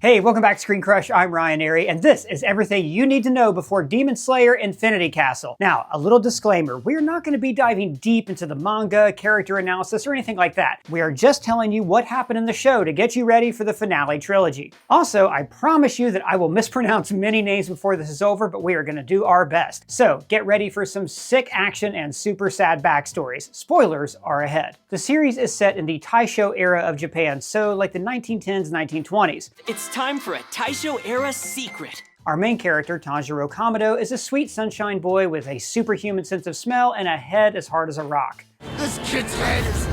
Hey, welcome back to ScreenCrush. I'm Ryan Airy, and this is everything you need to know before Demon Slayer Infinity Castle. Now, a little disclaimer, we're not going to be diving deep into the manga, character analysis, or anything like that. We are just telling you what happened in the show to get you ready for the finale trilogy. Also, I promise you that I will mispronounce many names before this is over, but we are going to do our best. So, get ready for some sick action and super sad backstories. Spoilers are ahead. The series is set in the Taisho era of Japan, so like the 1910s, 1920s. It's time for a Taisho-era secret. Our main character, Tanjiro Kamado, is a sweet sunshine boy with a superhuman sense of smell and a head as hard as a rock. This kid's head is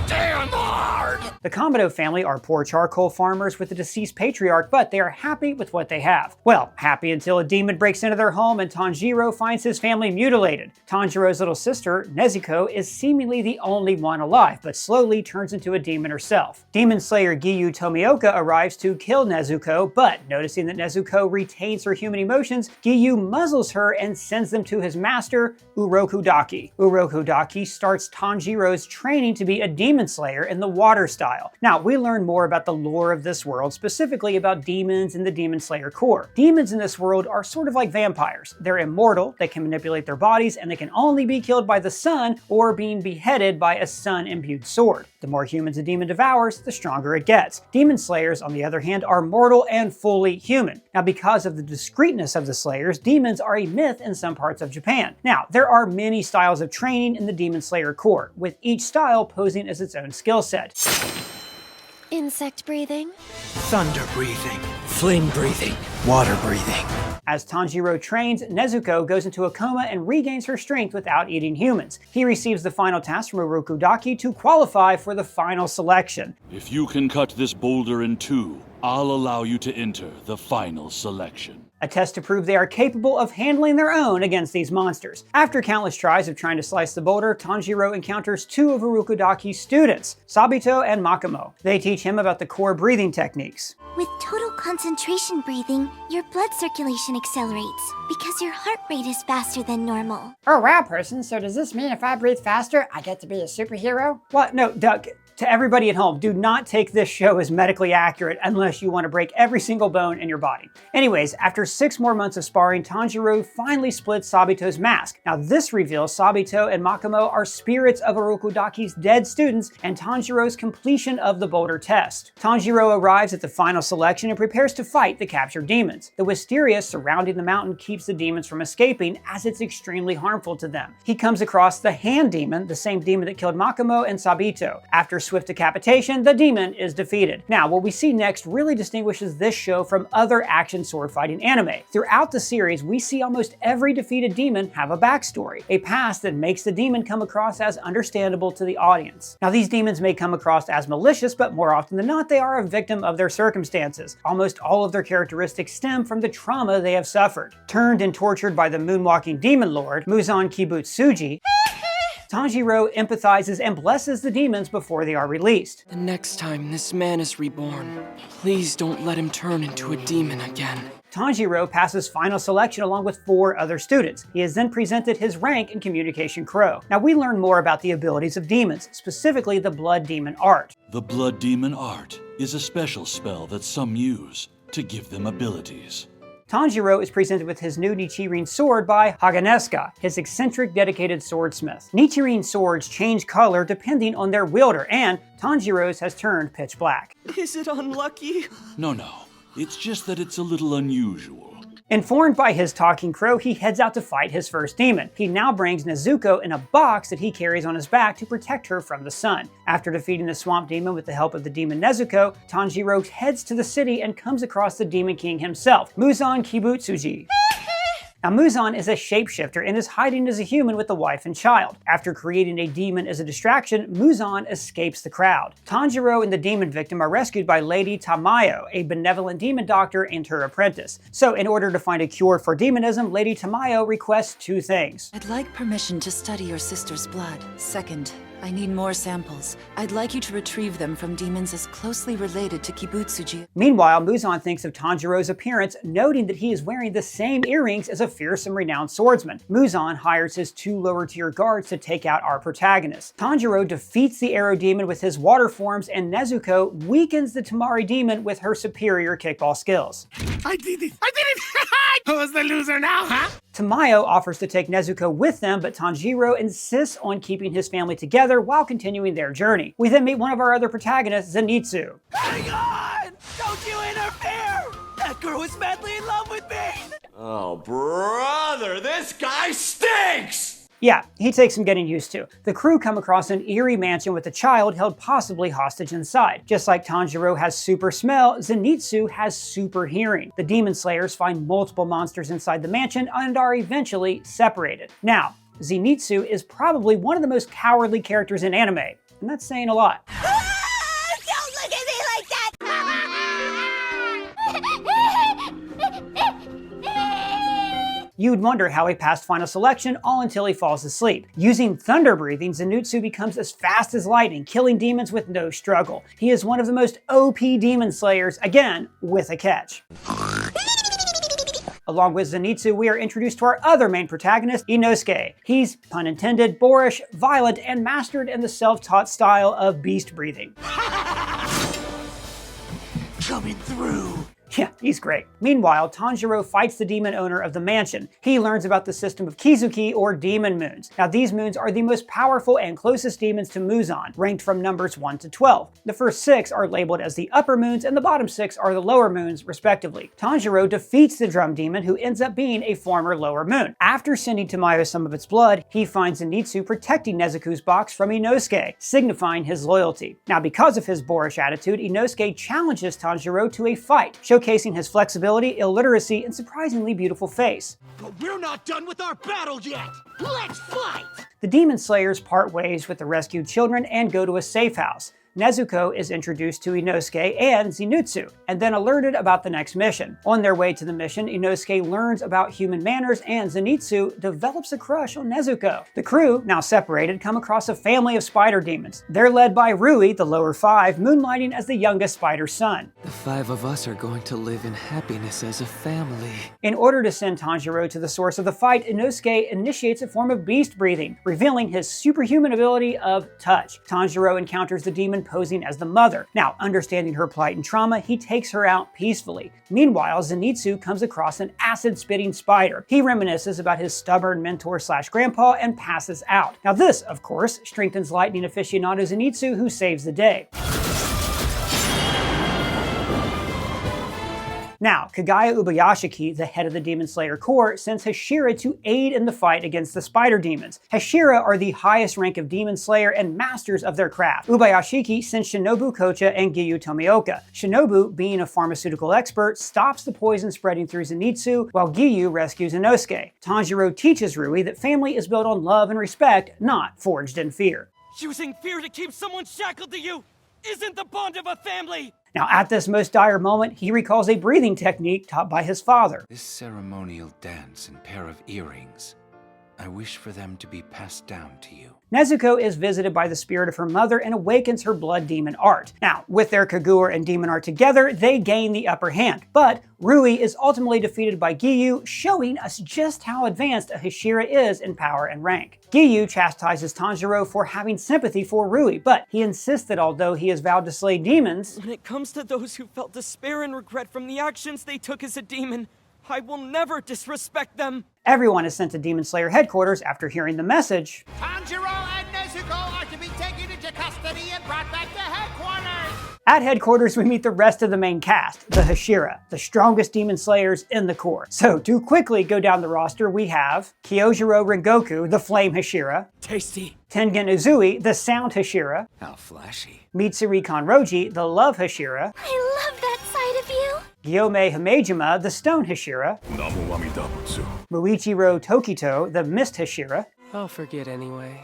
damn hard! The Kamado family are poor charcoal farmers with a deceased patriarch, but they are happy with what they have. Well, happy until a demon breaks into their home and Tanjiro finds his family mutilated. Tanjiro's little sister, Nezuko, is seemingly the only one alive, but slowly turns into a demon herself. Demon Slayer Giyu Tomioka arrives to kill Nezuko, but noticing that Nezuko retains her human emotions, Giyu muzzles her and sends them to his master, Urokudaki. Urokudaki starts Tanjiro's training to be a demon slayer in the water style. Now, we learn more about the lore of this world, specifically about demons in the Demon Slayer core. Demons in this world are sort of like vampires. They're immortal, they can manipulate their bodies, and they can only be killed by the sun or being beheaded by a sun-imbued sword. The more humans a demon devours, the stronger it gets. Demon Slayers, on the other hand, are mortal and fully human. Now, because of the discreteness of the Slayers, demons are a myth in some parts of Japan. Now, there are many styles of training in the Demon Slayer core, with each style posing as its own skill set. Insect breathing, Thunder breathing, flame breathing, water breathing. As Tanjiro trains, Nezuko goes into a coma and regains her strength without eating humans. He receives the final task from Urokudaki to qualify for the final selection. If you can cut this boulder in two, I'll allow you to enter the final selection. A test to prove they are capable of handling their own against these monsters. After countless tries of trying to slice the boulder, Tanjiro encounters two of Urokudaki's students, Sabito and Makamo. They teach him about the core breathing techniques. with total concentration breathing, your blood circulation accelerates because your heart rate is faster than normal. Oh wow, person, so does this mean if I breathe faster, I get to be a superhero? What? No, Doug. To everybody at home, do not take this show as medically accurate unless you want to break every single bone in your body. Anyways, after 6 more months of sparring, Tanjiro finally splits Sabito's mask. Now this reveals Sabito and Makamo are spirits of Urokudaki's dead students and Tanjiro's completion of the boulder test. Tanjiro arrives at the final selection and prepares to fight the captured demons. The wisteria surrounding the mountain keeps the demons from escaping as it's extremely harmful to them. He comes across the hand demon, the same demon that killed Makamo and Sabito. After swift decapitation, the demon is defeated. Now, what we see next really distinguishes this show from other action sword fighting anime. Throughout the series, we see almost every defeated demon have a backstory, a past that makes the demon come across as understandable to the audience. Now, these demons may come across as malicious, but more often than not, they are a victim of their circumstances. Almost all of their characteristics stem from the trauma they have suffered. Turned and tortured by the moonwalking demon lord, Muzan Kibutsuji, Tanjiro empathizes and blesses the demons before they are released. The next time this man is reborn, please don't let him turn into a demon again. Tanjiro passes final selection along with 4 other students. He is then presented his rank in Communication Crow. Now we learn more about the abilities of demons, specifically the Blood Demon Art. The Blood Demon Art is a special spell that some use to give them abilities. Tanjiro is presented with his new Nichirin sword by Haganesuka, his eccentric dedicated swordsmith. Nichirin swords change color depending on their wielder, and Tanjiro's has turned pitch black. Is it unlucky? No, it's just that it's a little unusual. Informed by his talking crow, he heads out to fight his first demon. He now brings Nezuko in a box that he carries on his back to protect her from the sun. After defeating the swamp demon with the help of the demon Nezuko, Tanjiro heads to the city and comes across the Demon King himself, Muzan Kibutsuji. Now Muzan is a shapeshifter and is hiding as a human with a wife and child. After creating a demon as a distraction, Muzan escapes the crowd. Tanjiro and the demon victim are rescued by Lady Tamayo, a benevolent demon doctor and her apprentice. So in order to find a cure for demonism, Lady Tamayo requests 2 things. I'd like permission to study your sister's blood. Second, I need more samples. I'd like you to retrieve them from demons as closely related to Kibutsuji. Meanwhile, Muzan thinks of Tanjiro's appearance, noting that he is wearing the same earrings as a fearsome renowned swordsman. Muzan hires his 2 lower-tier guards to take out our protagonist. Tanjiro defeats the arrow demon with his water forms, and Nezuko weakens the Tamari demon with her superior kickball skills. I did it! Who's the loser now, huh? Tamayo offers to take Nezuko with them, but Tanjiro insists on keeping his family together while continuing their journey. We then meet one of our other protagonists, Zenitsu. Hang on! Don't you interfere! That girl is madly in love with me! Oh, brother, this guy stinks! Yeah, he takes some getting used to. The crew come across an eerie mansion with a child held possibly hostage inside. Just like Tanjiro has super smell, Zenitsu has super hearing. The demon slayers find multiple monsters inside the mansion and are eventually separated. Now, Zenitsu is probably one of the most cowardly characters in anime, and that's saying a lot. Don't look at me like that! You'd wonder how he passed final selection all until he falls asleep. Using thunder breathing, Zenitsu becomes as fast as lightning, killing demons with no struggle. He is one of the most OP demon slayers, again, with a catch. Along with Zenitsu, we are introduced to our other main protagonist, Inosuke. He's, pun intended, boorish, violent, and mastered in the self-taught style of beast breathing. Coming through! Yeah, he's great. Meanwhile, Tanjiro fights the demon owner of the mansion. He learns about the system of Kizuki, or demon moons. Now, these moons are the most powerful and closest demons to Muzan, ranked from numbers 1 to 12. The first 6 are labeled as the upper moons, and the bottom 6 are the lower moons, respectively. Tanjiro defeats the drum demon, who ends up being a former lower moon. After sending Tamayo some of its blood, he finds Zenitsu protecting Nezuko's box from Inosuke, signifying his loyalty. Now, because of his boorish attitude, Inosuke challenges Tanjiro to a fight, showcasing his flexibility, illiteracy, and surprisingly beautiful face. But we're not done with our battle yet! Let's fight! The demon slayers part ways with the rescued children and go to a safe house. Nezuko is introduced to Inosuke and Zenitsu, and then alerted about the next mission. On their way to the mission, Inosuke learns about human manners, and Zenitsu develops a crush on Nezuko. The crew, now separated, come across a family of spider demons. They're led by Rui, the lower 5, moonlighting as the youngest spider's son. The 5 of us are going to live in happiness as a family. In order to send Tanjiro to the source of the fight, Inosuke initiates a form of beast breathing, revealing his superhuman ability of touch. Tanjiro encounters the demon posing as the mother. Now, understanding her plight and trauma, he takes her out peacefully. Meanwhile, Zenitsu comes across an acid-spitting spider. He reminisces about his stubborn mentor/grandpa and passes out. Now this, of course, strengthens lightning aficionado Zenitsu, who saves the day. Now, Kagaya Ubayashiki, the head of the Demon Slayer Corps, sends Hashira to aid in the fight against the spider demons. Hashira are the highest rank of Demon Slayer and masters of their craft. Ubayashiki sends Shinobu Kocha and Giyu Tomioka. Shinobu, being a pharmaceutical expert, stops the poison spreading through Zenitsu, while Giyu rescues Inosuke. Tanjiro teaches Rui that family is built on love and respect, not forged in fear. Using fear to keep someone shackled to you isn't the bond of a family! Now, at this most dire moment, he recalls a breathing technique taught by his father. This ceremonial dance and pair of earrings, I wish for them to be passed down to you. Nezuko is visited by the spirit of her mother and awakens her blood demon art. Now, with their Kagura and demon art together, they gain the upper hand. But Rui is ultimately defeated by Giyu, showing us just how advanced a Hashira is in power and rank. Giyu chastises Tanjiro for having sympathy for Rui, but he insists that although he has vowed to slay demons, when it comes to those who felt despair and regret from the actions they took as a demon, I will never disrespect them. Everyone is sent to Demon Slayer headquarters after hearing the message. Tanjiro and Nezuko are to be taken into custody and brought back to headquarters! At headquarters, we meet the rest of the main cast, the Hashira, the strongest Demon Slayers in the Corps. So, to quickly go down the roster, we have Kyojiro Rengoku, the Flame Hashira. Tasty. Tengen Uzui, the Sound Hashira. How flashy. Mitsuri Kanroji, the Love Hashira. I love that side of you. Gyomei Hamejima, the Stone Hashira. Muichiro Tokito, the Mist Hashira. I'll forget anyway,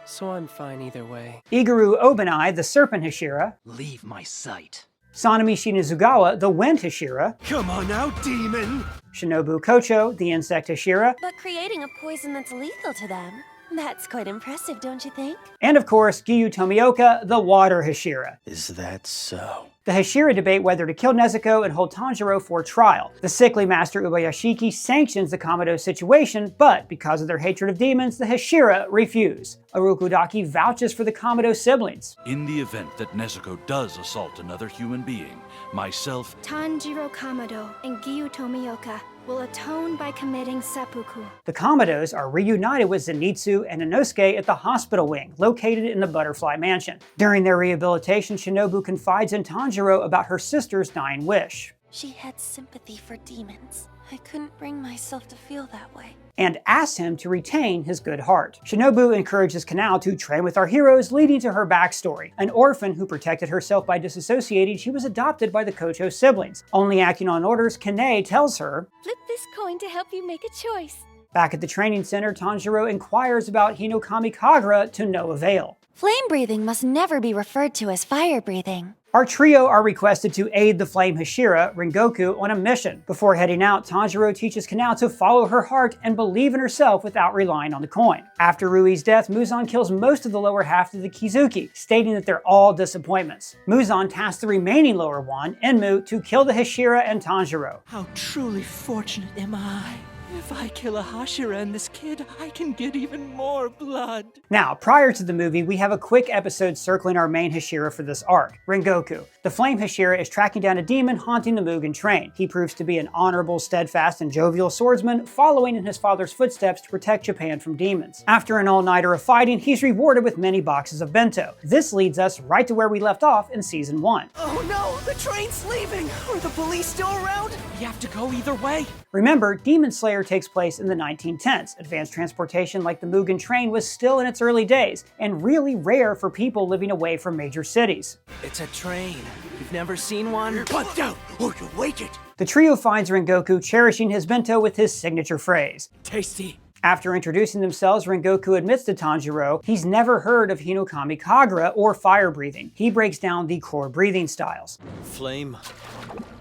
so I'm fine either way. Igaru Obanai, the Serpent Hashira. Leave my sight. Sanemi Shinazugawa, the Wind Hashira. Come on now, demon! Shinobu Kocho, the Insect Hashira. But creating a poison that's lethal to them That's quite impressive, don't you think? And of course, Giyu Tomioka, the water Hashira. Is that so? The Hashira debate whether to kill Nezuko and hold Tanjiro for trial. The sickly Master Ubayashiki sanctions the Kamado situation, but because of their hatred of demons, the Hashira refuse. Urukudaki vouches for the Kamado siblings. In the event that Nezuko does assault another human being, myself, Tanjiro Kamado and Giyu Tomioka will atone by committing seppuku. The Kamados are reunited with Zenitsu and Inosuke at the hospital wing, located in the Butterfly Mansion. During their rehabilitation, Shinobu confides in Tanjiro about her sister's dying wish. She had sympathy for demons. I couldn't bring myself to feel that way. And asks him to retain his good heart. Shinobu encourages Kanao to train with our heroes, leading to her backstory. An orphan who protected herself by disassociating, she was adopted by the Kocho siblings. Only acting on orders, Kane tells her, "Flip this coin to help you make a choice." Back at the training center, Tanjiro inquires about Hinokami Kagura to no avail. Flame breathing must never be referred to as fire breathing. Our trio are requested to aid the Flame Hashira, Rengoku, on a mission. Before heading out, Tanjiro teaches Kanao to follow her heart and believe in herself without relying on the coin. After Rui's death, Muzan kills most of the lower half of the Kizuki, stating that they're all disappointments. Muzan tasks the remaining lower one, Enmu, to kill the Hashira and Tanjiro. How truly fortunate am I. If I kill a Hashira and this kid, I can get even more blood. Now, prior to the movie, we have a quick episode circling our main Hashira for this arc, Rengoku. The Flame Hashira is tracking down a demon haunting the Mugen Train. He proves to be an honorable, steadfast, and jovial swordsman, following in his father's footsteps to protect Japan from demons. After an all-nighter of fighting, he's rewarded with many boxes of bento. This leads us right to where we left off in Season 1. Oh no, the train's leaving! Are the police still around? We have to go either way. Remember, Demon Slayer takes place in the 1910s. Advanced transportation like the Mugen Train was still in its early days, and really rare for people living away from major cities. It's a train. You've never seen one? Put down or you'll wake it. The trio finds Rengoku cherishing his bento with his signature phrase. Tasty. After introducing themselves, Rengoku admits to Tanjiro he's never heard of Hinokami Kagura or fire breathing. He breaks down the core breathing styles. Flame,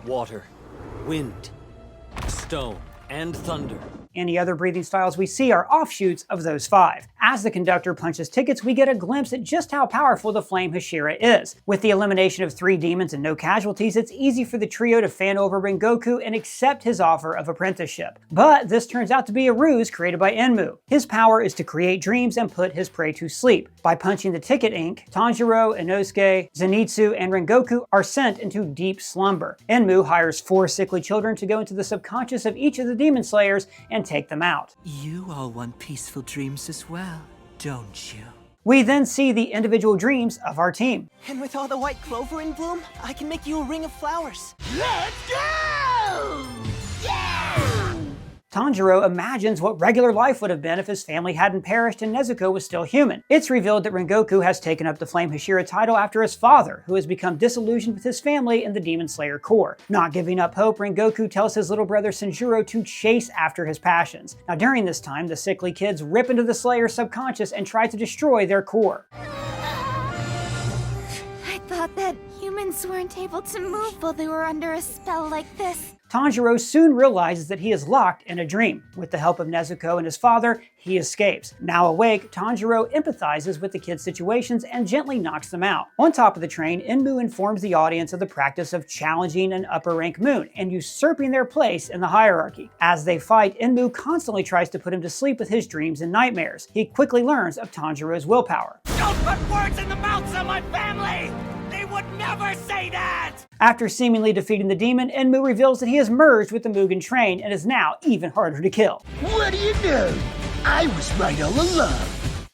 water, wind, stone, and thunder. Any other breathing styles we see are offshoots of those 5. As the conductor punches tickets, we get a glimpse at just how powerful the Flame Hashira is. With the elimination of 3 demons and no casualties, it's easy for the trio to fan over Rengoku and accept his offer of apprenticeship. But this turns out to be a ruse created by Enmu. His power is to create dreams and put his prey to sleep. By punching the ticket ink, Tanjiro, Inosuke, Zenitsu, and Rengoku are sent into deep slumber. Enmu hires 4 sickly children to go into the subconscious of each of the demon slayers and take them out. You all want peaceful dreams as well, don't you? We then see the individual dreams of our team. And with all the white clover in bloom, I can make you a ring of flowers. Let's go! Yeah! Tanjiro imagines what regular life would have been if his family hadn't perished and Nezuko was still human. It's revealed that Rengoku has taken up the Flame Hashira title after his father, who has become disillusioned with his family and the Demon Slayer Corps. Not giving up hope, Rengoku tells his little brother Senjuro to chase after his passions. Now during this time, the sickly kids rip into the Slayer's subconscious and try to destroy their core. I thought that humans weren't able to move while they were under a spell like this. Tanjiro soon realizes that he is locked in a dream. With the help of Nezuko and his father, he escapes. Now awake, Tanjiro empathizes with the kids' situations and gently knocks them out. On top of the train, Enmu informs the audience of the practice of challenging an upper-rank moon and usurping their place in the hierarchy. As they fight, Enmu constantly tries to put him to sleep with his dreams and nightmares. He quickly learns of Tanjiro's willpower. Don't put words in the mouths of my family! They would never say that! After seemingly defeating the demon, Enmu reveals that he has merged with the Mugen Train and is now even harder to kill. What do you know? I was right all along.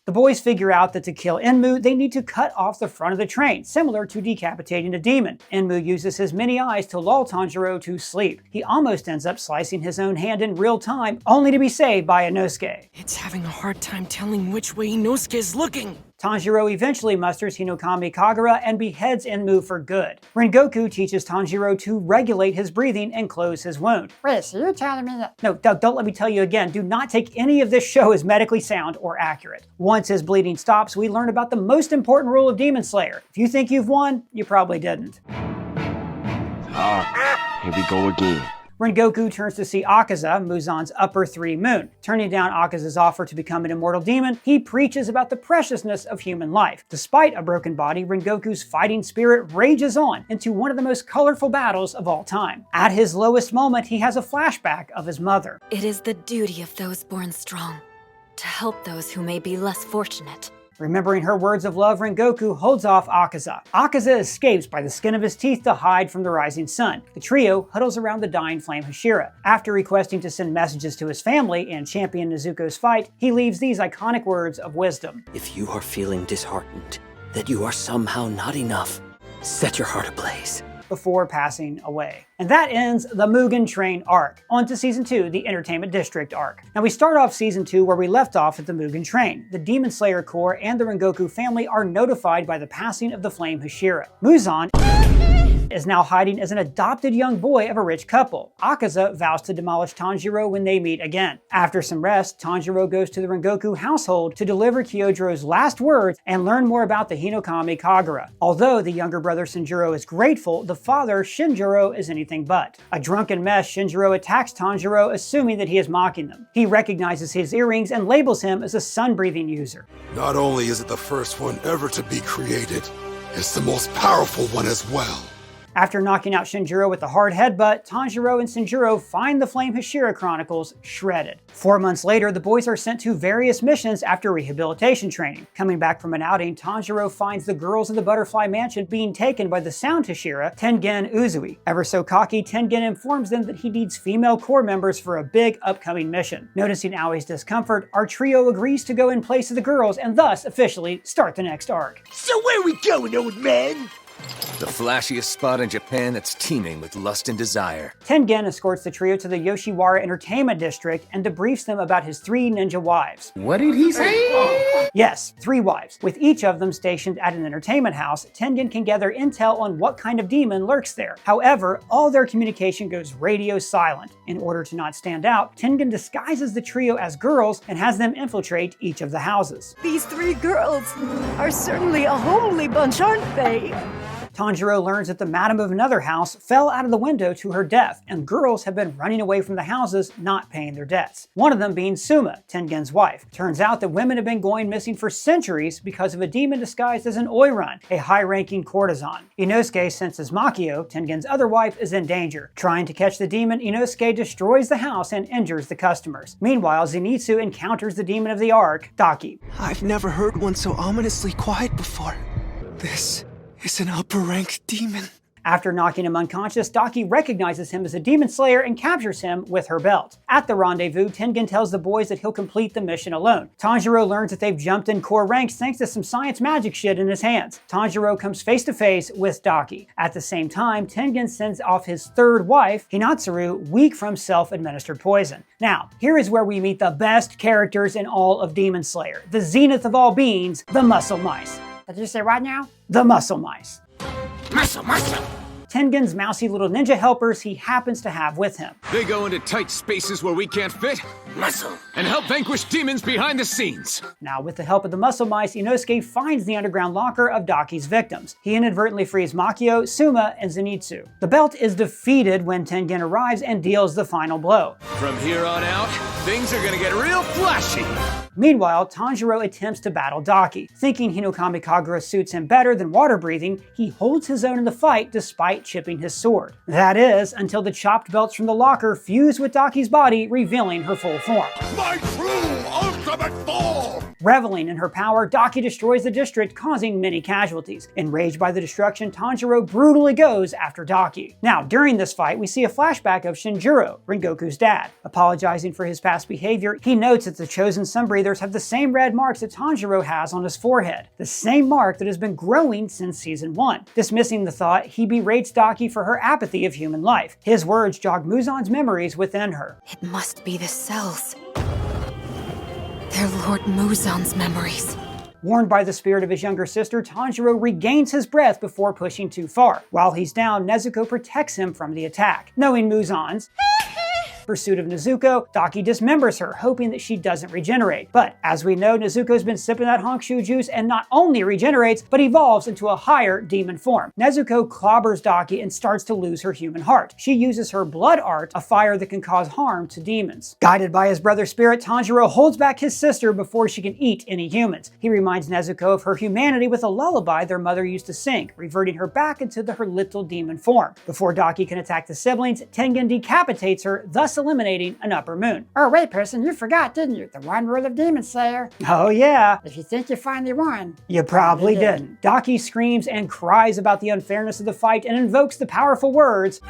The boys figure out that to kill Enmu, they need to cut off the front of the train, similar to decapitating a demon. Enmu uses his many eyes to lull Tanjiro to sleep. He almost ends up slicing his own hand in real time, only to be saved by Inosuke. It's having a hard time telling which way Inosuke is looking. Tanjiro eventually musters Hinokami Kagura and beheads Enmu for good. Rengoku teaches Tanjiro to regulate his breathing and close his wound. Wait, so you're telling me that... No, don't let me tell you again. Do not take any of this show as medically sound or accurate. Once his bleeding stops, we learn about the most important rule of Demon Slayer. If you think you've won, you probably didn't. Here we go again. Rengoku turns to see Akaza, Muzan's upper 3 moon. Turning down Akaza's offer to become an immortal demon, he preaches about the preciousness of human life. Despite a broken body, Rengoku's fighting spirit rages on into one of the most colorful battles of all time. At his lowest moment, he has a flashback of his mother. It is the duty of those born strong to help those who may be less fortunate. Remembering her words of love, Rengoku holds off Akaza. Akaza escapes by the skin of his teeth to hide from the rising sun. The trio huddles around the dying flame Hashira. After requesting to send messages to his family and champion Nezuko's fight, he leaves these iconic words of wisdom. If you are feeling disheartened, that you are somehow not enough, set your heart ablaze. Before passing away. And that ends the Mugen Train arc. On to Season 2, the Entertainment District arc. Now we start off Season 2 where we left off at the Mugen Train. The Demon Slayer Corps and the Rengoku family are notified by the passing of the flame Hashira. Muzan is now hiding as an adopted young boy of a rich couple. Akaza vows to demolish Tanjiro when they meet again. After some rest, Tanjiro goes to the Rengoku household to deliver Kyojiro's last words and learn more about the Hinokami Kagura. Although the younger brother Shinjiro is grateful, the father Shinjiro is anything but. A drunken mess, Shinjiro attacks Tanjiro, assuming that he is mocking them. He recognizes his earrings and labels him as a sun-breathing user. Not only is it the first one ever to be created, it's the most powerful one as well. After knocking out Shinjiro with a hard headbutt, Tanjiro and Shinjiro find the Flame Hashira Chronicles shredded. 4 months later, the boys are sent to various missions after rehabilitation training. Coming back from an outing, Tanjiro finds the girls of the Butterfly Mansion being taken by the Sound Hashira, Tengen Uzui. Ever so cocky, Tengen informs them that he needs female corps members for a big upcoming mission. Noticing Aoi's discomfort, our trio agrees to go in place of the girls and thus officially start the next arc. So where we going, old man? The flashiest spot in Japan that's teeming with lust and desire. Tengen escorts the trio to the Yoshiwara Entertainment District and debriefs them about his 3 ninja wives. What did he say? Yes, 3 wives. With each of them stationed at an entertainment house, Tengen can gather intel on what kind of demon lurks there. However, all their communication goes radio silent. In order to not stand out, Tengen disguises the trio as girls and has them infiltrate each of the houses. These 3 girls are certainly a homely bunch, aren't they? Tanjiro learns that the madam of another house fell out of the window to her death, and girls have been running away from the houses, not paying their debts. One of them being Suma, Tengen's wife. Turns out that women have been going missing for centuries because of a demon disguised as an oiran, a high-ranking courtesan. Inosuke senses Mazzio, Tengen's other wife, is in danger. Trying to catch the demon, Inosuke destroys the house and injures the customers. Meanwhile, Zenitsu encounters the demon of the arc, Daki. I've never heard one so ominously quiet before. This is an upper-ranked demon. After knocking him unconscious, Daki recognizes him as a demon slayer and captures him with her belt. At the rendezvous, Tengen tells the boys that he'll complete the mission alone. Tanjiro learns that they've jumped in core ranks thanks to some science magic shit in his hands. Tanjiro comes face to face with Daki. At the same time, Tengen sends off his 3rd wife, Hinatsuru, weak from self-administered poison. Now, here is where we meet the best characters in all of Demon Slayer. The zenith of all beings, the Muscle Mice. Did you say what now? The Muscle Mice. Muscle. Tengen's mousy little ninja helpers he happens to have with him. They go into tight spaces where we can't fit. Muscle. And help vanquish demons behind the scenes. Now, with the help of the Muscle Mice, Inosuke finds the underground locker of Daki's victims. He inadvertently frees Mazzio, Suma, and Zenitsu. The belt is defeated when Tengen arrives and deals the final blow. From here on out, things are gonna get real flashy. Meanwhile, Tanjiro attempts to battle Daki. Thinking Hinokami Kagura suits him better than water breathing, he holds his own in the fight despite chipping his sword. That is, until the chopped belts from the locker fuse with Daki's body, revealing her full form. My true ultimate form! Reveling in her power, Daki destroys the district, causing many casualties. Enraged by the destruction, Tanjiro brutally goes after Daki. Now, during this fight, we see a flashback of Shinjiro, Rengoku's dad. Apologizing for his past behavior, he notes that the chosen Sunbreathers have the same red marks that Tanjiro has on his forehead, the same mark that has been growing since Season 1. Dismissing the thought, he berates Daki for her apathy of human life. His words jog Muzan's memories within her. It must be the cells. They're Lord Muzan's memories. Warned by the spirit of his younger sister, Tanjiro regains his breath before pushing too far. While he's down, Nezuko protects him from the attack. Knowing Muzan's pursuit of Nezuko, Daki dismembers her, hoping that she doesn't regenerate. But as we know, Nezuko's been sipping that Honkshu juice and not only regenerates, but evolves into a higher demon form. Nezuko clobbers Daki and starts to lose her human heart. She uses her blood art, a fire that can cause harm to demons. Guided by his brother's spirit, Tanjiro holds back his sister before she can eat any humans. He reminds Nezuko of her humanity with a lullaby their mother used to sing, reverting her back into her little demon form. Before Daki can attack the siblings, Tengen decapitates her, thus eliminating an upper moon. Oh wait, person, you forgot, didn't you? The one rule of Demon Slayer. Oh yeah. If you think you finally won, you probably didn't. Daki screams and cries about the unfairness of the fight and invokes the powerful words.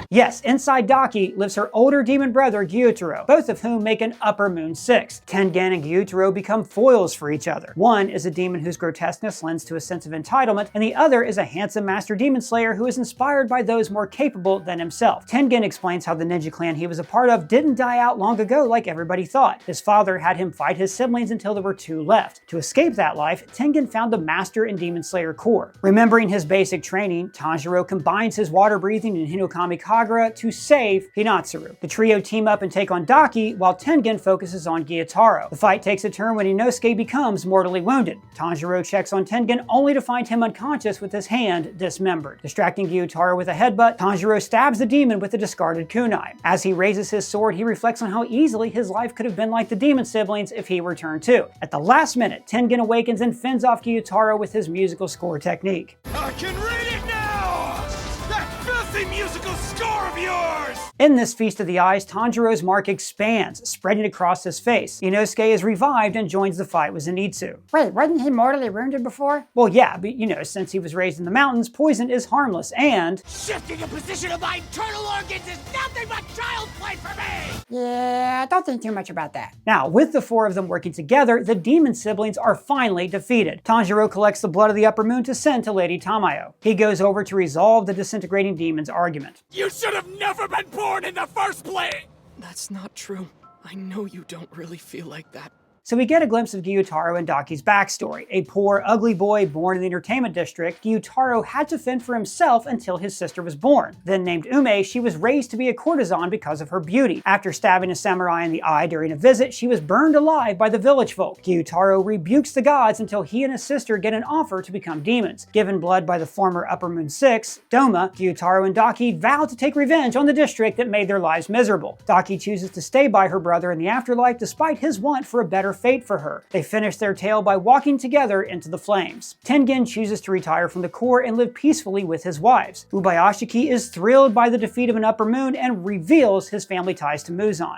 Yes, inside Daki lives her older demon brother Gyutaro, both of whom make an Upper Moon 6. Tengen and Gyutaro become foils for each other. One is a demon whose grotesqueness lends to a sense of entitlement, and the other is a handsome master demon slayer who is inspired by those more capable than himself. Tengen explains how the ninja clan he was a part of didn't die out long ago like everybody thought. His father had him fight his siblings until there were 2 left. To escape that life, Tengen found the master and demon slayer core. Remembering his basic training, Tanjiro combines his water breathing and Hinokami Kagura to save Hinatsuru. The trio team up and take on Daki, while Tengen focuses on Gyutaro. The fight takes a turn when Inosuke becomes mortally wounded. Tanjiro checks on Tengen only to find him unconscious with his hand dismembered. Distracting Gyutaro with a headbutt, Tanjiro stabs the demon with a discarded kunai. As he raises his sword, he reflects on how easily his life could have been like the demon siblings if he returned too. At the last minute, Tengen awakens and fends off Gyutaro with his musical score technique. I can read it now! That filthy musical score of yours! In this Feast of the Eyes, Tanjiro's mark expands, spreading across his face. Inosuke is revived and joins the fight with Zenitsu. Wait, wasn't he mortally wounded before? Well, yeah, but since he was raised in the mountains, poison is harmless, and shifting the position of my internal organs is nothing but child's play for me! Yeah, don't think too much about that. Now, with the 4 of them working together, the demon siblings are finally defeated. Tanjiro collects the blood of the Upper Moon to send to Lady Tamayo. He goes over to resolve the disintegrating demon's argument. You should have never been born in the first place! That's not true. I know you don't really feel like that. So we get a glimpse of Gyutaro and Daki's backstory. A poor, ugly boy born in the entertainment district, Gyutaro had to fend for himself until his sister was born. Then named Ume, she was raised to be a courtesan because of her beauty. After stabbing a samurai in the eye during a visit, she was burned alive by the village folk. Gyutaro rebukes the gods until he and his sister get an offer to become demons. Given blood by the former Upper Moon 6, Doma, Gyutaro and Daki vow to take revenge on the district that made their lives miserable. Daki chooses to stay by her brother in the afterlife despite his want for a better fate for her. They finish their tale by walking together into the flames. Tengen chooses to retire from the Corps and live peacefully with his wives. Ubayashiki is thrilled by the defeat of an Upper Moon and reveals his family ties to Muzan.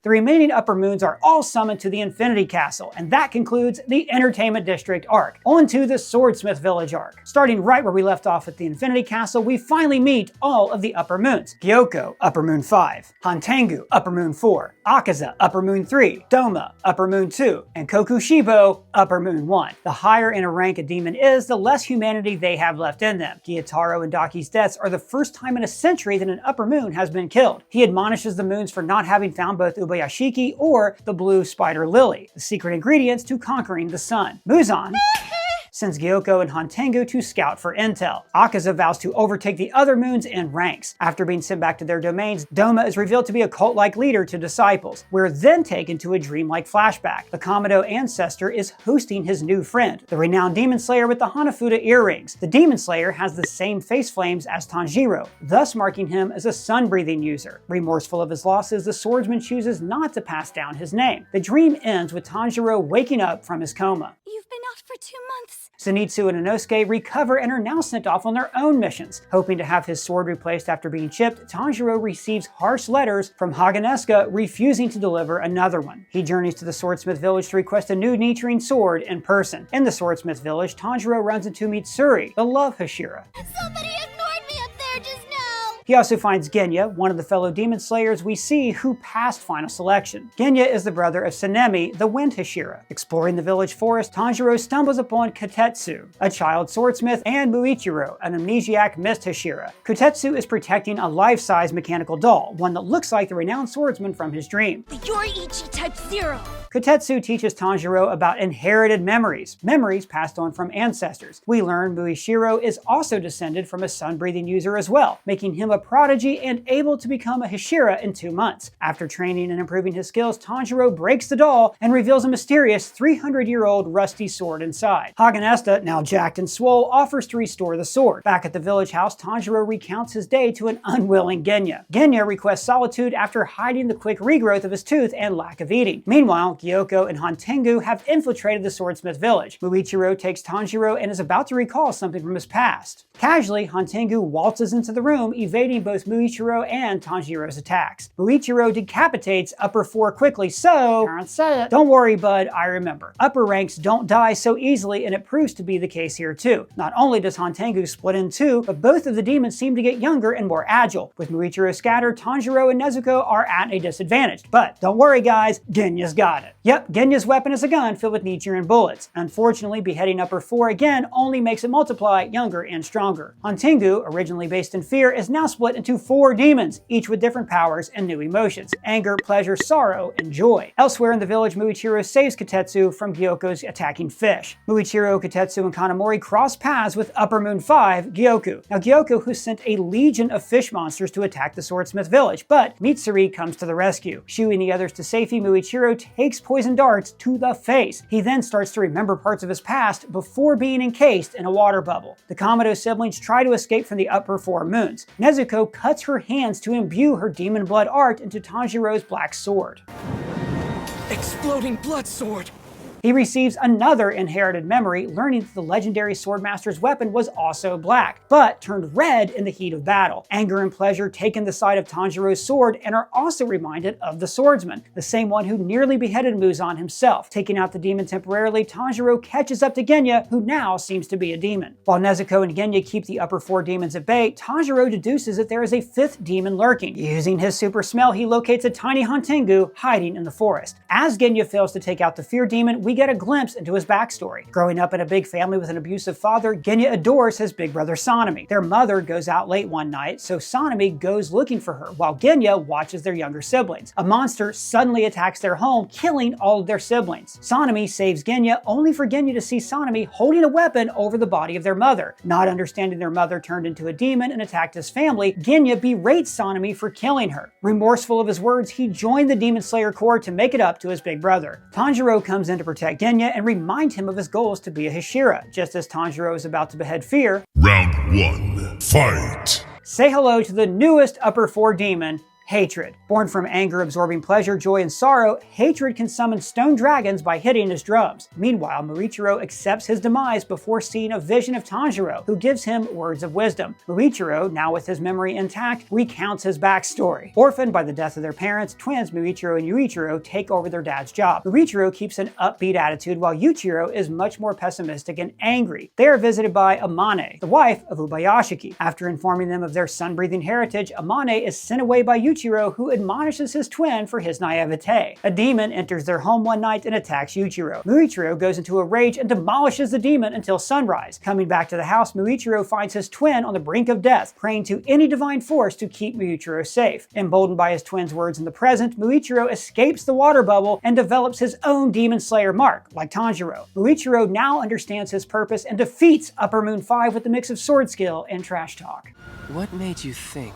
The remaining Upper Moons are all summoned to the Infinity Castle, and that concludes the Entertainment District arc. On to the Swordsmith Village arc. Starting right where we left off at the Infinity Castle, we finally meet all of the Upper Moons. Gyoko, Upper Moon 5, Hantengu, Upper Moon 4, Akaza, Upper Moon 3, Doma, Upper Moon 2, and Kokushibo, Upper Moon 1. The higher in a rank a demon is, the less humanity they have left in them. Gyutaro and Daki's deaths are the first time in a century that an Upper Moon has been killed. He admonishes the moons for not having found both Ubayashiki or the blue spider lily, the secret ingredients to conquering the sun. Muzan sends Gyoko and Hantengu to scout for intel. Akaza vows to overtake the other moons in ranks. After being sent back to their domains, Doma is revealed to be a cult-like leader to disciples. We're then taken to a dreamlike flashback. The Kamado ancestor is hosting his new friend, the renowned demon slayer with the Hanafuda earrings. The demon slayer has the same face flames as Tanjiro, thus marking him as a sun-breathing user. Remorseful of his losses, the swordsman chooses not to pass down his name. The dream ends with Tanjiro waking up from his coma. You've been out for 2 months. Zenitsu and Inosuke recover and are now sent off on their own missions. Hoping to have his sword replaced after being chipped, Tanjiro receives harsh letters from Haganesuka refusing to deliver another one. He journeys to the Swordsmith Village to request a new Nichirin sword in person. In the Swordsmith Village, Tanjiro runs into Mitsuri, the love Hashira. Somebody ignored me up there just now! He also finds Genya, one of the fellow demon slayers we see who passed final selection. Genya is the brother of Sanemi, the wind Hashira. Exploring the village forest, Tanjiro stumbles upon Kotetsu, a child swordsmith, and Muichiro, an amnesiac mist Hashira. Kotetsu is protecting a life-size mechanical doll, one that looks like the renowned swordsman from his dream. The Yoriichi Type 0. Kotetsu teaches Tanjiro about inherited memories, memories passed on from ancestors. We learn Muichiro is also descended from a sun-breathing user as well, making him a prodigy and able to become a Hashira in 2 months. After training and improving his skills, Tanjiro breaks the doll and reveals a mysterious 300-year-old rusty sword inside. Hagenesta, now jacked and swole, offers to restore the sword. Back at the village house, Tanjiro recounts his day to an unwilling Genya. Genya requests solitude after hiding the quick regrowth of his tooth and lack of eating. Meanwhile, Gyoko and Hantengu have infiltrated the Swordsmith Village. Muichiro takes Tanjiro and is about to recall something from his past. Casually, Hantengu waltzes into the room, evading both Muichiro and Tanjiro's attacks. Muichiro decapitates Upper 4 quickly, so Can't say it. don't worry, bud, I remember. Upper ranks don't die so easily, and it proves to be the case here too. Not only does Hantengu split in two, but both of the demons seem to get younger and more agile. With Muichiro scattered, Tanjiro and Nezuko are at a disadvantage. But don't worry guys, Genya's got it. Yep, Genya's weapon is a gun filled with Nichiren bullets. Unfortunately, beheading Upper 4 again only makes it multiply younger and stronger. Hantengu, originally based in fear, is now split into 4 demons, each with different powers and new emotions: anger, pleasure, sorrow, and joy. Elsewhere in the village, Muichiro saves Kotetsu from Gyoko's attacking fish. Muichiro, Kotetsu, and Kanamori cross paths with Upper Moon 5, Gyoko. Now Gyoko, who sent a legion of fish monsters to attack the Swordsmith Village, but Mitsuri comes to the rescue. Shooing the others to safety, Muichiro takes poison darts to the face. He then starts to remember parts of his past before being encased in a water bubble. The Kamado siblings try to escape from the Upper 4 moons. Nezuko cuts her hands to imbue her demon blood art into Tanjiro's black sword. Exploding blood sword! He receives another inherited memory, learning that the legendary Swordmaster's weapon was also black, but turned red in the heat of battle. Anger and pleasure take in the side of Tanjiro's sword and are also reminded of the swordsman, the same one who nearly beheaded Muzan himself. Taking out the demon temporarily, Tanjiro catches up to Genya, who now seems to be a demon. While Nezuko and Genya keep the Upper 4 demons at bay, Tanjiro deduces that there is a 5th demon lurking. Using his super smell, he locates a tiny Hantengu hiding in the forest. As Genya fails to take out the fear demon, we get a glimpse into his backstory. Growing up in a big family with an abusive father, Genya adores his big brother Sanemi. Their mother goes out late one night, so Sanemi goes looking for her, while Genya watches their younger siblings. A monster suddenly attacks their home, killing all of their siblings. Sanemi saves Genya, only for Genya to see Sanemi holding a weapon over the body of their mother. Not understanding their mother turned into a demon and attacked his family, Genya berates Sanemi for killing her. Remorseful of his words, he joined the Demon Slayer Corps to make it up to his big brother. Tanjiro comes in to protect Genya and remind him of his goals to be a Hashira. Just as Tanjiro is about to behead Fear, Round 1, fight! Say hello to the newest Upper 4 demon, Hatred. Born from anger absorbing pleasure, joy, and sorrow, Hatred can summon stone dragons by hitting his drums. Meanwhile, Muichiro accepts his demise before seeing a vision of Tanjiro, who gives him words of wisdom. Muichiro, now with his memory intact, recounts his backstory. Orphaned by the death of their parents, twins Muichiro and Yuichiro take over their dad's job. Muichiro keeps an upbeat attitude while Yuichiro is much more pessimistic and angry. They are visited by Amane, the wife of Ubayashiki. After informing them of their sun-breathing heritage, Amane is sent away by Yuichiro, who admonishes his twin for his naivete. A demon enters their home one night and attacks Yuichiro. Muichiro goes into a rage and demolishes the demon until sunrise. Coming back to the house, Muichiro finds his twin on the brink of death, praying to any divine force to keep Muichiro safe. Emboldened by his twin's words in the present, Muichiro escapes the water bubble and develops his own Demon Slayer mark, like Tanjiro. Muichiro now understands his purpose and defeats Upper Moon 5 with a mix of sword skill and trash talk. What made you think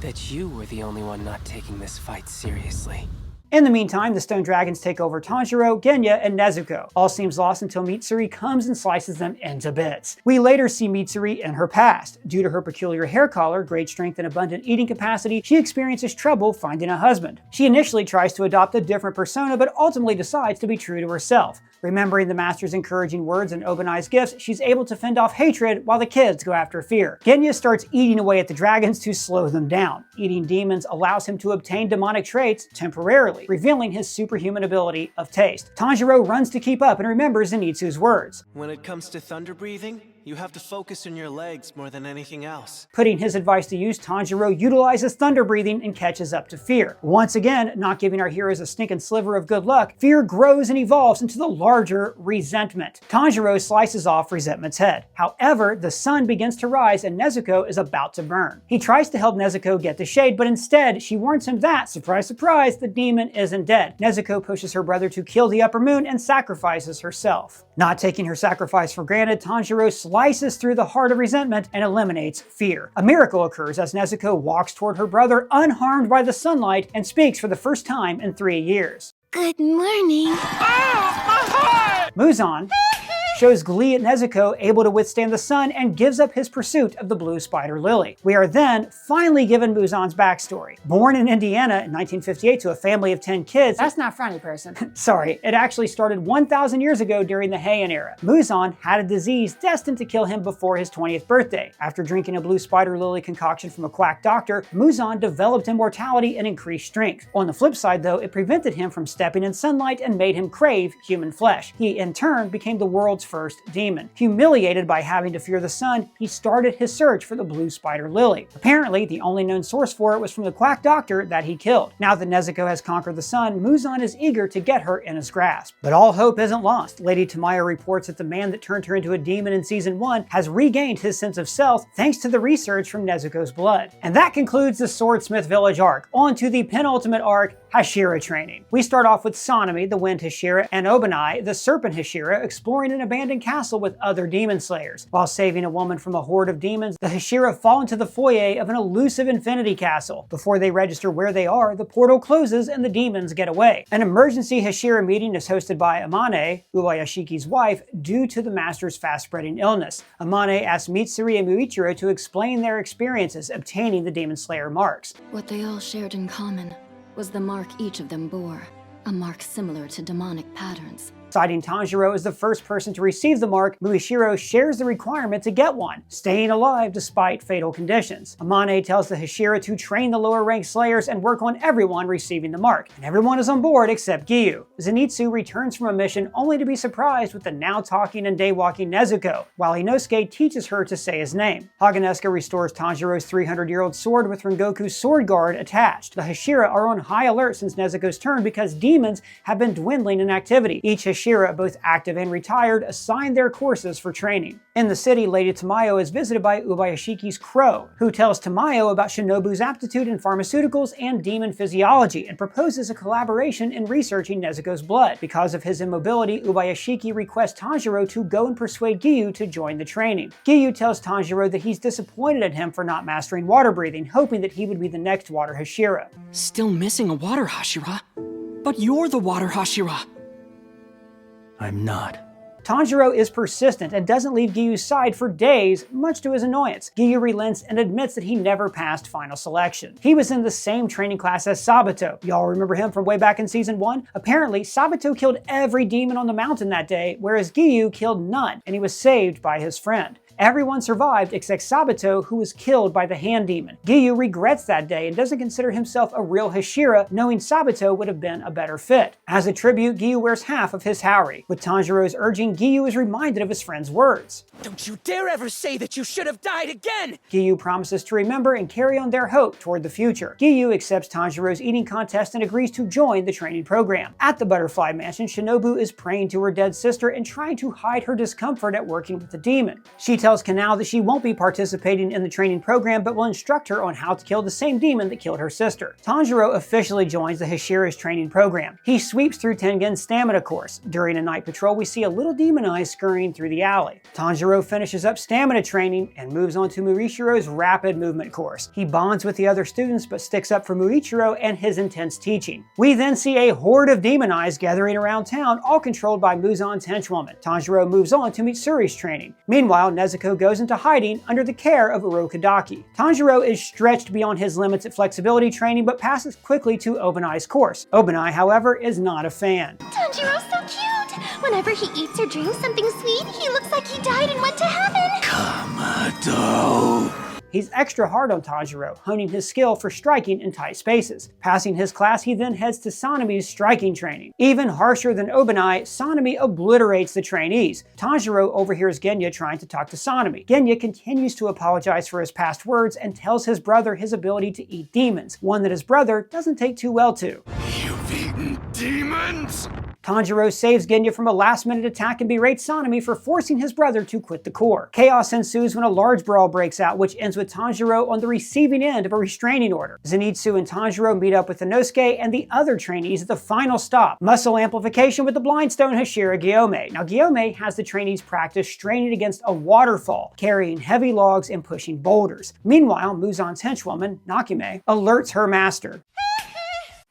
that you were the only one not taking this fight seriously? In the meantime, the Stone Dragons take over Tanjiro, Genya, and Nezuko. All seems lost until Mitsuri comes and slices them into bits. We later see Mitsuri in her past. Due to her peculiar hair color, great strength, and abundant eating capacity, she experiences trouble finding a husband. She initially tries to adopt a different persona, but ultimately decides to be true to herself. Remembering the Master's encouraging words and Obanai's gifts, she's able to fend off hatred while the kids go after Fear. Genya starts eating away at the dragons to slow them down. Eating demons allows him to obtain demonic traits temporarily, revealing his superhuman ability of taste. Tanjiro runs to keep up and remembers Zenitsu's words. When it comes to thunder breathing, You have to focus on your legs more than anything else. Putting his advice to use, Tanjiro utilizes thunder breathing and catches up to Fear. Once again, not giving our heroes a stinking sliver of good luck, Fear grows and evolves into the larger Resentment. Tanjiro slices off Resentment's head. However, the sun begins to rise and Nezuko is about to burn. He tries to help Nezuko get the shade, but instead, she warns him that, surprise, surprise, the demon isn't dead. Nezuko pushes her brother to kill the Upper Moon and sacrifices herself. Not taking her sacrifice for granted, Tanjiro slices through the heart of Resentment and eliminates Fear. A miracle occurs as Nezuko walks toward her brother unharmed by the sunlight and speaks for the first time in 3 years. Good morning. Muzan shows glee at Nezuko able to withstand the sun and gives up his pursuit of the blue spider lily. We are then finally given Muzan's backstory. Born in Indiana in 1958 to a family of 10 kids. That's not funny, person. Sorry, it actually started 1,000 years ago during the Heian era. Muzan had a disease destined to kill him before his 20th birthday. After drinking a blue spider lily concoction from a quack doctor, Muzan developed immortality and increased strength. On the flip side though, it prevented him from stepping in sunlight and made him crave human flesh. He in turn became the world's first demon. Humiliated by having to fear the sun, he started his search for the blue spider lily. Apparently, the only known source for it was from the quack doctor that he killed. Now that Nezuko has conquered the sun, Muzan is eager to get her in his grasp. But all hope isn't lost. Lady Tamayo reports that the man that turned her into a demon in season 1 has regained his sense of self thanks to the research from Nezuko's blood. And that concludes the Swordsmith Village arc. On to the penultimate arc, Hashira training. We start off with Sanemi, the Wind Hashira, and Obanai, the Serpent Hashira, exploring an abandoned castle with other demon slayers. While saving a woman from a horde of demons, the Hashira fall into the foyer of an elusive infinity castle. Before they register where they are, the portal closes and the demons get away. An emergency Hashira meeting is hosted by Amane, Ubayashiki's wife, due to the master's fast-spreading illness. Amane asks Mitsuri and Muichiro to explain their experiences obtaining the demon slayer marks. What they all shared in common was the mark each of them bore, a mark similar to demonic patterns. Citing Tanjiro as the first person to receive the mark, Muichiro shares the requirement to get one, staying alive despite fatal conditions. Amane tells the Hashira to train the lower-ranked slayers and work on everyone receiving the mark, and everyone is on board except Giyu. Zenitsu returns from a mission only to be surprised with the now-talking and day-walking Nezuko, while Inosuke teaches her to say his name. Haganeska restores Tanjiro's 300-year-old sword with Rengoku's sword guard attached. The Hashira are on high alert since Nezuko's turn because demons have been dwindling in activity. Each Hashira, both active and retired, assigned their courses for training. In the city, Lady Tamayo is visited by Ubayashiki's Crow, who tells Tamayo about Shinobu's aptitude in pharmaceuticals and demon physiology and proposes a collaboration in researching Nezuko's blood. Because of his immobility, Ubayashiki requests Tanjiro to go and persuade Giyu to join the training. Giyu tells Tanjiro that he's disappointed at him for not mastering water breathing, hoping that he would be the next water Hashira. Still missing a water Hashira? But you're the water Hashira. I'm not. Tanjiro is persistent and doesn't leave Giyu's side for days, much to his annoyance. Giyu relents and admits that he never passed final selection. He was in the same training class as Sabato. Y'all remember him from way back in season 1? Apparently, Sabato killed every demon on the mountain that day, whereas Giyu killed none, and he was saved by his friend. Everyone survived except Sabato, who was killed by the hand demon. Giyu regrets that day and doesn't consider himself a real Hashira, knowing Sabato would have been a better fit. As a tribute, Giyu wears half of his Haori. With Tanjiro's urging, Giyu is reminded of his friend's words. Don't you dare ever say that you should have died again! Giyu promises to remember and carry on their hope toward the future. Giyu accepts Tanjiro's eating contest and agrees to join the training program. At the Butterfly Mansion, Shinobu is praying to her dead sister and trying to hide her discomfort at working with the demon. She tells Kanao that she won't be participating in the training program but will instruct her on how to kill the same demon that killed her sister. Tanjiro officially joins the Hashira's training program. He sweeps through Tengen's stamina course. During a night patrol, we see a little demon eye scurrying through the alley. Tanjiro finishes up stamina training and moves on to Muichiro's rapid movement course. He bonds with the other students but sticks up for Muichiro and his intense teaching. We then see a horde of demon eyes gathering around town, all controlled by Muzan's henchwoman. Tanjiro moves on to Mitsuri's training. Meanwhile, Nezuko goes into hiding under the care of Urokadaki. Tanjiro is stretched beyond his limits at flexibility training but passes quickly to Obanai's course. Obanai, however, is not a fan. Tanjiro's so cute! Whenever he eats or drinks something sweet, he looks like he died and went to heaven! Kamado! He's extra hard on Tanjiro, honing his skill for striking in tight spaces. Passing his class, he then heads to Sanemi's striking training. Even harsher than Obanai, Sanemi obliterates the trainees. Tanjiro overhears Genya trying to talk to Sanemi. Genya continues to apologize for his past words and tells his brother his ability to eat demons, one that his brother doesn't take too well to. You've eaten demons? Tanjiro saves Genya from a last-minute attack and berates Sanemi for forcing his brother to quit the Corps. Chaos ensues when a large brawl breaks out, which ends with Tanjiro on the receiving end of a restraining order. Zenitsu and Tanjiro meet up with Inosuke and the other trainees at the final stop, muscle amplification with the Blind Stone Hashira Gyome. Now, Gyome has the trainees practice straining against a waterfall, carrying heavy logs and pushing boulders. Meanwhile, Muzan's henchwoman, Nakime, alerts her master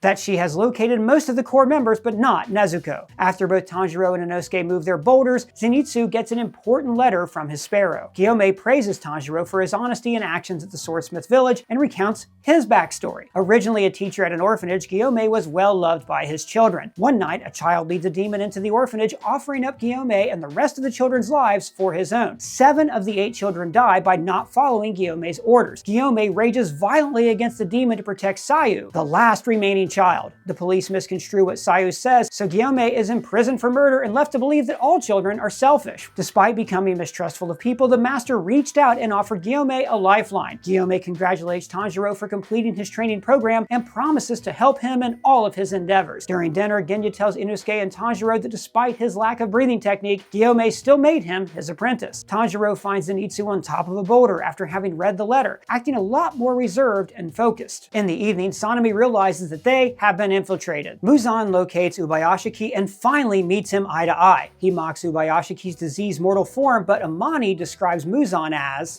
that she has located most of the Corps members, but not Nezuko. After both Tanjiro and Inosuke move their boulders, Zenitsu gets an important letter from his sparrow. Gyome praises Tanjiro for his honesty and actions at the Swordsmith Village and recounts his backstory. Originally a teacher at an orphanage, Gyome was well loved by his children. One night, a child leads a demon into the orphanage, offering up Gyome and the rest of the children's lives for his own. 7 of the 8 children die by not following Gyome's orders. Gyome rages violently against the demon to protect Sayu, the last remaining child. The police misconstrue what Sayu says, so Gyome is imprisoned for murder and left to believe that all children are selfish. Despite becoming mistrustful of people, the master reached out and offered Gyome a lifeline. Gyome congratulates Tanjiro for completing his training program and promises to help him in all of his endeavors. During dinner, Genya tells Inosuke and Tanjiro that despite his lack of breathing technique, Gyome still made him his apprentice. Tanjiro finds Zenitsu on top of a boulder after having read the letter, acting a lot more reserved and focused. In the evening, Sanemi realizes that they have been infiltrated. Muzan locates Ubayashiki and finally meets him eye to eye. He mocks Ubayashiki's diseased mortal form, but Amani describes Muzan as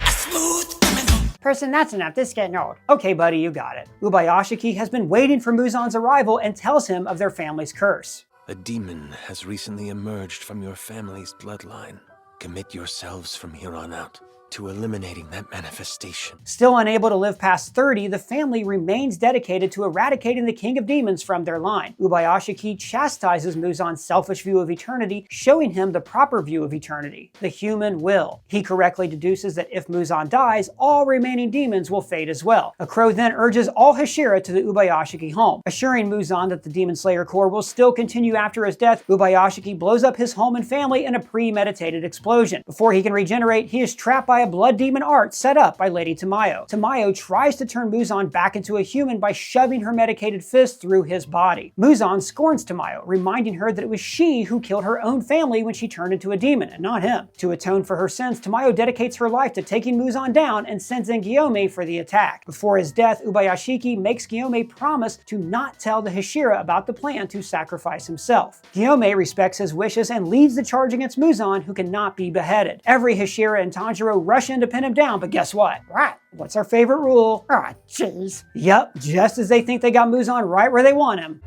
Person, that's enough. This is getting old. Okay, buddy, you got it. Ubayashiki has been waiting for Muzan's arrival and tells him of their family's curse. A demon has recently emerged from your family's bloodline. Commit yourselves from here on out to eliminating that manifestation. Still unable to live past 30, the family remains dedicated to eradicating the King of Demons from their line. Ubayashiki chastises Muzan's selfish view of eternity, showing him the proper view of eternity, the human will. He correctly deduces that if Muzan dies, all remaining demons will fade as well. A crow then urges all Hashira to the Ubayashiki home. Assuring Muzan that the Demon Slayer Corps will still continue after his death, Ubayashiki blows up his home and family in a premeditated explosion. Before he can regenerate, he is trapped by a blood demon art set up by Lady Tamayo. Tamayo tries to turn Muzan back into a human by shoving her medicated fist through his body. Muzan scorns Tamayo, reminding her that it was she who killed her own family when she turned into a demon, and not him. To atone for her sins, Tamayo dedicates her life to taking Muzan down and sends in Gyome for the attack. Before his death, Ubayashiki makes Gyome promise to not tell the Hashira about the plan to sacrifice himself. Gyome respects his wishes and leads the charge against Muzan, who cannot be beheaded. Every Hashira and Tanjiro rush in to pin him down, but guess what? What? What's our favorite rule? Oh, jeez. Yep, just as they think they got Muzan right where they want him.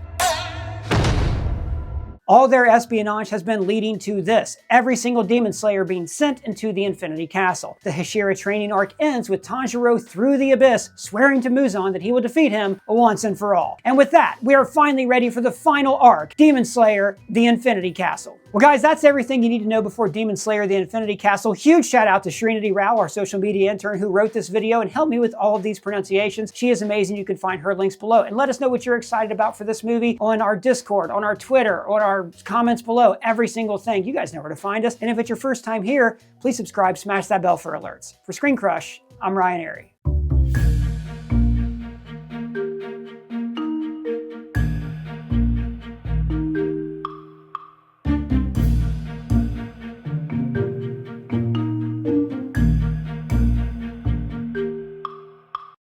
All their espionage has been leading to this, every single Demon Slayer being sent into the Infinity Castle. The Hashira training arc ends with Tanjiro through the abyss, swearing to Muzan that he will defeat him once and for all. And with that, we are finally ready for the final arc, Demon Slayer, the Infinity Castle. Well guys, that's everything you need to know before Demon Slayer, the Infinity Castle. Huge shout out to Srinidhi Rao, our social media intern who wrote this video and helped me with all of these pronunciations. She is amazing. You can find her links below. And let us know what you're excited about for this movie on our Discord, on our Twitter, on our comments below, every single thing. You guys know where to find us. And if it's your first time here, please subscribe, smash that bell for alerts. For ScreenCrush, I'm Ryan Airy.